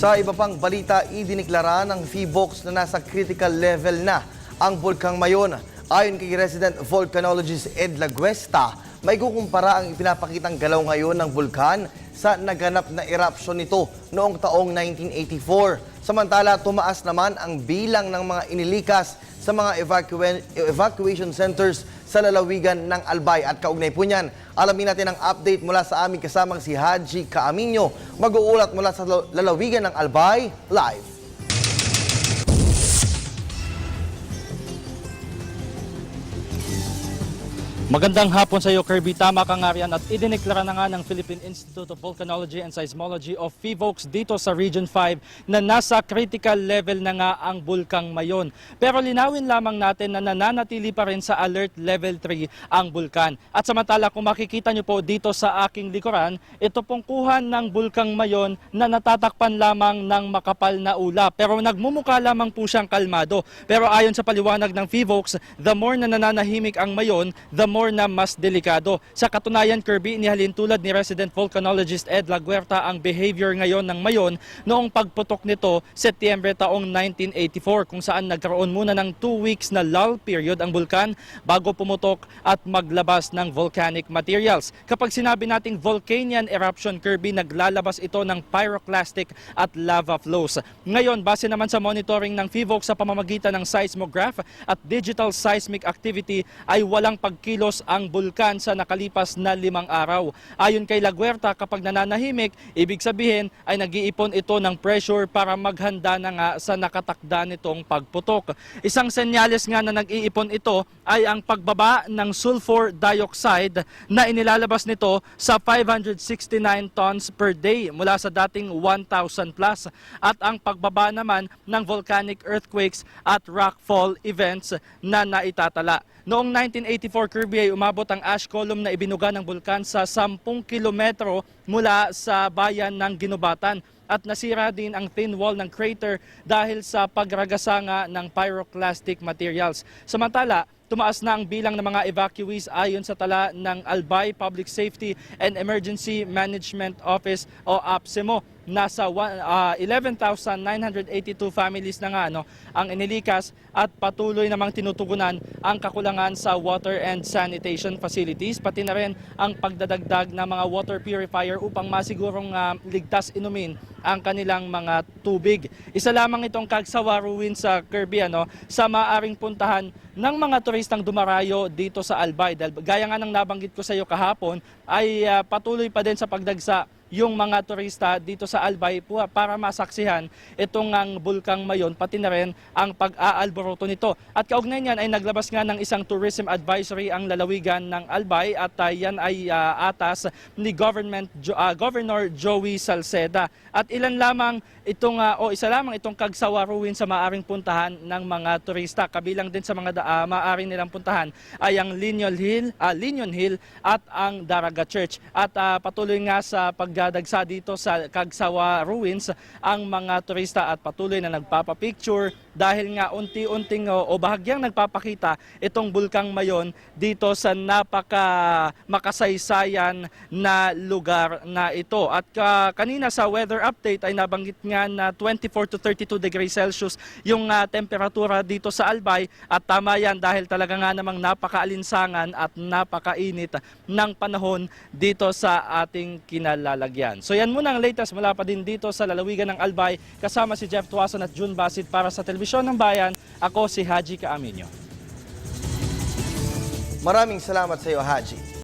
Sa iba pang balita, idiniklara ng PHIVOLCS na nasa critical level na ang Bulkang Mayon. Ayon kay resident volcanologist Ed Laguesta, may kukumpara ang ipinapakitang galaw ngayon ng bulkan sa naganap na eruption nito noong taong 1984. Samantala, tumaas naman ang bilang ng mga inilikas sa mga evacuation centers sa lalawigan ng Albay. At kaugnay po niyan, alamin natin ang update mula sa aming kasamang si Haji Caaminio. Mag-uulat mula sa lalawigan ng Albay, live. Magandang hapon sa iyo, Kirby. Tama ka nga riyan at idineklara na nga ng Philippine Institute of Volcanology and Seismology of PHIVOLCS dito sa Region 5 na nasa critical level na nga ang Bulkang Mayon. Pero linawin lamang natin na nananatili pa rin sa Alert Level 3 ang bulkan. At samantala, kung makikita nyo po dito sa aking likuran, ito pong kuhan ng Bulkang Mayon na natatakpan lamang ng makapal na ulap. Pero nagmumukha lamang po siyang kalmado. Pero ayon sa paliwanag ng PHIVOLCS, the more na nananahimik ang Mayon, the more na mas delikado. Sa katunayan, Kirby, inihalin tulad ni resident volcanologist Ed Laguerta ang behavior ngayon ng Mayon noong pagputok nito Setyembre taong 1984 kung saan nagkaroon muna ng 2 weeks na lull period ang bulkan bago pumutok at maglabas ng volcanic materials. Kapag sinabi nating volcanian eruption, Kirby, naglalabas ito ng pyroclastic at lava flows. Ngayon, base naman sa monitoring ng PHIVOLCS sa pamamagitan ng seismograph at digital seismic activity ay walang pagkilos ang bulkan sa nakalipas na 5 araw. Ayon kay Laguerta, kapag nananahimik, ibig sabihin ay nag-iipon ito ng pressure para maghanda na nga sa nakatakda nitong pagputok. Isang senyales nga na nag-iipon ito ay ang pagbaba ng sulfur dioxide na inilalabas nito sa 569 tons per day mula sa dating 1,000 plus at ang pagbaba naman ng volcanic earthquakes at rockfall events na naitatala. Noong 1984, Kirby, ay umabot ang ash column na ibinuga ng bulkan sa 10 kilometro mula sa bayan ng Ginubatan at nasira din ang thin wall ng crater dahil sa pagragasanga ng pyroclastic materials. Samantala, tumaas na ang bilang ng mga evacuees ayon sa tala ng Albay Public Safety and Emergency Management Office o APSEMO. Nasa 11,982 families na nga ang inilikas at patuloy namang tinutugunan ang kakulangan sa water and sanitation facilities, pati na rin ang pagdadagdag ng mga water purifier upang masigurong ligtas inumin ang kanilang mga tubig. Isa lamang itong Cagsawa Ruins sa Kirby sa maaring puntahan ng mga turistang dumarayo dito sa Albay. Dahil gaya nga ng nabanggit ko sa iyo kahapon ay patuloy pa din sa pagdagsa yung mga turista dito sa Albay para masaksihan itong ang Bulkang Mayon, pati na rin ang pag-aalboroto nito. At kaugnay niyan ay naglabas nga ng isang tourism advisory ang lalawigan ng Albay at yan ay atas ni Governor Joey Salceda. At ilan lamang itong isa lamang itong Cagsawa Ruins sa maaring puntahan ng mga turista. Kabilang din sa mga maaring nilang puntahan ay ang Linion Hill at ang Daraga Church. At patuloy nga sa pagdadagsa dito sa Cagsawa Ruins ang mga turista at patuloy na nagpapapicture dahil nga unti-unting o bahagyang nagpapakita itong Bulkang Mayon dito sa makasaysayan na lugar na ito. At kanina sa weather update ay nabanggit nga na 24 to 32 degrees Celsius yung temperatura dito sa Albay at tama yan dahil talaga nga namang napakaalinsangan at napakainit ng panahon dito sa ating kinalalagyan. So yan muna ang latest mula pa din dito sa lalawigan ng Albay kasama si Jeff Tuason at June Basid para sa Telebisyon ng Bayan. Ako si Haji Caaminio. Maraming salamat sa iyo, Haji.